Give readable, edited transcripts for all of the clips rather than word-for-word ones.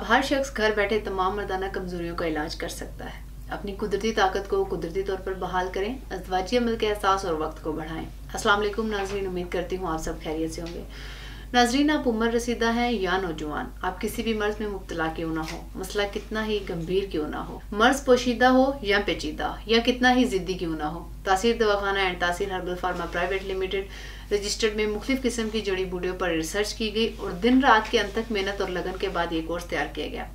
हर शख्स घर बैठे तमाम मर्दाना कमजोरियों का इलाज कर सकता है। अपनी कुदरती ताकत को कुदरती तौर पर बहाल करें, अज़वाजी अमल के एहसास और वक्त को बढ़ाएं। अस्सलाम वालेकुम नाज़रीन, उम्मीद करती हूँ आप सब खैरियत से होंगे। नाज़रीन, आप उम्र रसीदा हैं या नौजवान, आप किसी भी मर्ज में मुब्तला क्यों ना हो, मसला कितना ही गंभीर क्यों ना हो, मर्ज पोशीदा हो या पेचीदा, या कितना ही जिद्दी क्यों ना हो, तासीर दवाखाना एंड तासीर herbal pharma private limited registered में मुख्तलिफ किस्म की जड़ी बूटियों पर रिसर्च की गई और दिन रात के अंत तक मेहनत और लगन के बाद ये कोर्स तैयार किया गया।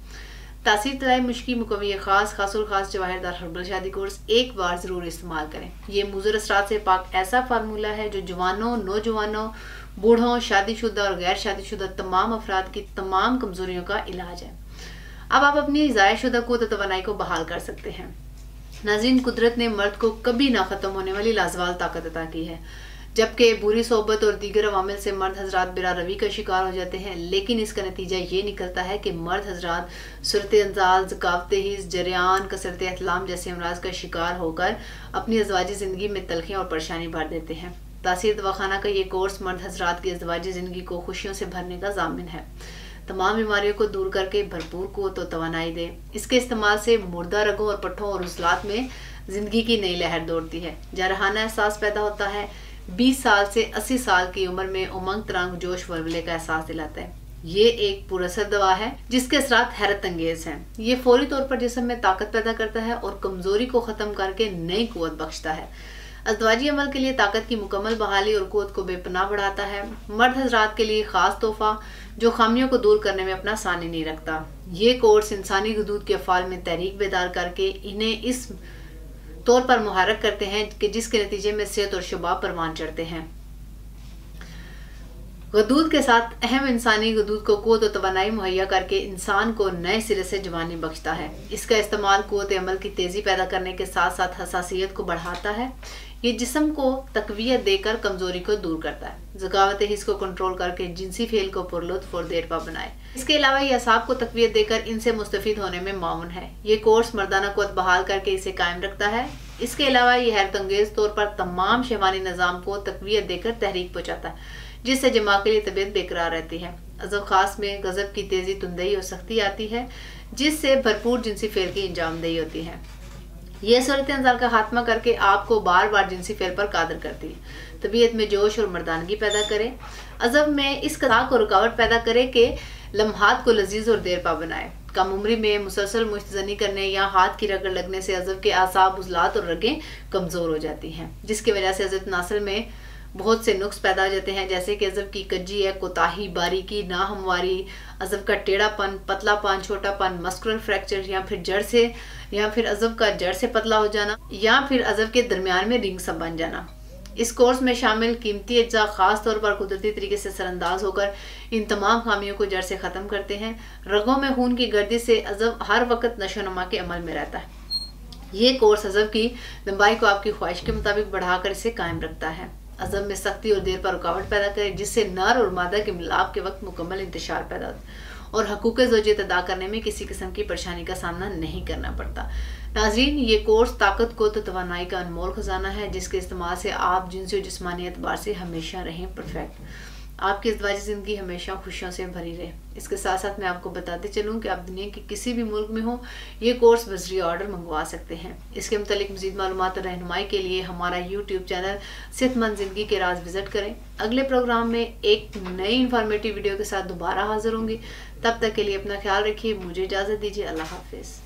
तासीर तलाय मुश्की मुकवी खासुल खास जवाहिरदार हर्बल शादी कोर्स एक बार ज़रूर इस्तेमाल करें। ये मुज़र असरात से पाक ऐसा फार्मूला है जो जवानों, नौजवानों, बूढ़ों, शादीशुदा और गैर शादीशुदा तमाम अफराद की तमाम कमजोरियों का इलाज है। अब आप अपनी ज़ायशुदा क़ुव्वत तवानाई को बहाल कर सकते हैं। नाज़रीन, कुदरत ने मर्द को कभी ना ख़त्म होने वाली लाजवाल ताकत अता की है। जबकि बुरी सोबत और दीगर अवामिल से मर्द हजरात बिरा रवि का शिकार हो जाते हैं, लेकिन इसका नतीजा ये निकलता है कि मर्द हजरात सूरत अंदाज, ज़कावत हिस्स, जरियान, कसरत एहतलाम जैसे अमराज का शिकार होकर अपनी अज़वाजी ज़िंदगी में तलखियाँ और परेशानी भर देते हैं। तासीर दवाखाना का ये कोर्स मर्द हजरात की अज़वाजी ज़िंदगी को खुशियों से भरने का ज़ामिन है। तमाम बीमारियों को दूर करके भरपूर क़ुव्वत और तवानाई दे। इसके इस्तेमाल से मुर्दा रगों और पट्ठों और उज़लात में ज़िंदगी की नई लहर दौड़ती है, जारहाना एहसास पैदा होता है। 20 साल से 80 साल की उम्र में उमंग तरंग जोश वलवले का एहसास दिलाता है। ये एक पुरअसर दवा है जिसके असरात हैरत अंगेज हैं। ये फौरी तौर पर जिस्म में ताकत पैदा करता है और कमजोरी को खत्म करके नई कुव्वत बख्शता है। अज़वाजी अमल के लिए ताकत की मुकम्मल बहाली और कुव्वत को बेपनाह बढ़ाता है। मर्द हजरात के लिए खास तोहफा जो खामियों को दूर करने में अपना सानी नहीं रखता। ये कोर्स इंसानी गदूद के अफ़ाल में तहरीक बेदार करके इन्हें इस तौर पर मुहर्रक करते हैं कि जिसके नतीजे में सेहत और शुबाब परवान चढ़ते हैं। गदूद के साथ अहम इंसानी गदूद को क़ुव्वत और तवानाई मुहैया करके इंसान को नए सिरे से जवानी बख्शता है। इसका इस्तेमाल क़ुव्वत अमल की तेज़ी पैदा करने के साथ साथ हसासियत को बढ़ाता है। ये जिस्म को तक़वियत देकर कमजोरी को दूर करता है। ज़कावत हिस्स को कंट्रोल करके जिनसी फेल को पुरलुत्फ़ और देरपा बनाए। इसके अलावा ये असाब को तक़वियत देकर इनसे मुस्तफ़ीद होने में माउन है। ये कोर्स मर्दाना क़ुव्वत बहाल करके इसे कायम रखता है। इसके अलावा ये हैरत अंगेज़ तौर पर तमाम शहवानी निज़ाम को तक़वियत देकर तहरीक पहुँचाता है, जिससे जमा के लिए तबीयत बेकरार रहती है। अज़ब खास में गज़ब की तेज़ी, तुंदई और सख्ती आती है, जिससे भरपूर जिनसी फेल की अंजामदेही होती है। यह सूरत अंजाल का खात्मा करके आपको बार बार जिनसी फेल पर कादर करती है। तबीयत में जोश और मर्दानगी पैदा करे। अज़ब में इस कदा को रुकावट पैदा करे कि लम्हात को लजीज और देरपा बनाए। कम उम्री में मुसलसल मुश्तजनी करने या हाथ की रगड़ लगने से अज़ब के आसाब, उज़लात और रगें कमज़ोर हो जाती हैं, जिसकी वजह से अज़ब नस्ल में बहुत से नुक्स पैदा हो जाते हैं, जैसे कि अज़ब की कज्जी है, कोताही, बारीकी, नाहमवारी, अज़ब का टेढ़ापन, पतलापन, छोटापन, मस्कुलर फ्रैक्चर, या फिर अज़ब का जड़ से पतला हो जाना, या फिर अज़ब के दरमियान में रिंग सा बन जाना। इस कोर्स में शामिल कीमती अज्जा खास तौर पर कुदरती तरीके से सरअंदाज होकर इन तमाम खामियों को जड़ से ख़त्म करते हैं। रगों में खून की गर्दिश से अज़ब हर वक्त नशोनुमा के अमल में रहता है। ये कोर्स अज़ब की लंबाई को आपकी ख्वाहिश के मुताबिक बढ़ाकर इसे कायम रखता है। अज़ब में सख्ती और देर पर रुकावट पैदा करे, जिससे नर और मादा के मिलाप के वक्त मुकम्मल इंतशार पैदा होता है और हकूक़ ज़ौजियत अदा करने में किसी किस्म की परेशानी का सामना नहीं करना पड़ता। नाज़रीन, ये कोर्स ताकत को तवानाई का अनमोल खजाना है, जिसके इस्तेमाल से आप जिनसी और जिस्मानी एतबार से हमेशा रहें परफेक्ट। आपकी अज़वाजी ज़िंदगी हमेशा खुशियों से भरी रहे। इसके साथ साथ मैं आपको बताते चलूँ कि आप दुनिया के किसी भी मुल्क में हो ये कोर्स बज़रिए ऑर्डर मंगवा सकते हैं। इसके मुतालिक मज़ीद मालूमात और रहनुमाई के लिए हमारा यूट्यूब चैनल सेहतमंद ज़िंदगी के राज विज़िट करें। अगले प्रोग्राम में एक नई इन्फॉर्मेटिव वीडियो के साथ दोबारा हाजिर होंगी। तब तक के लिए अपना ख्याल रखिए। मुझे इजाज़त दीजिए। अल्लाह हाफ़िज़।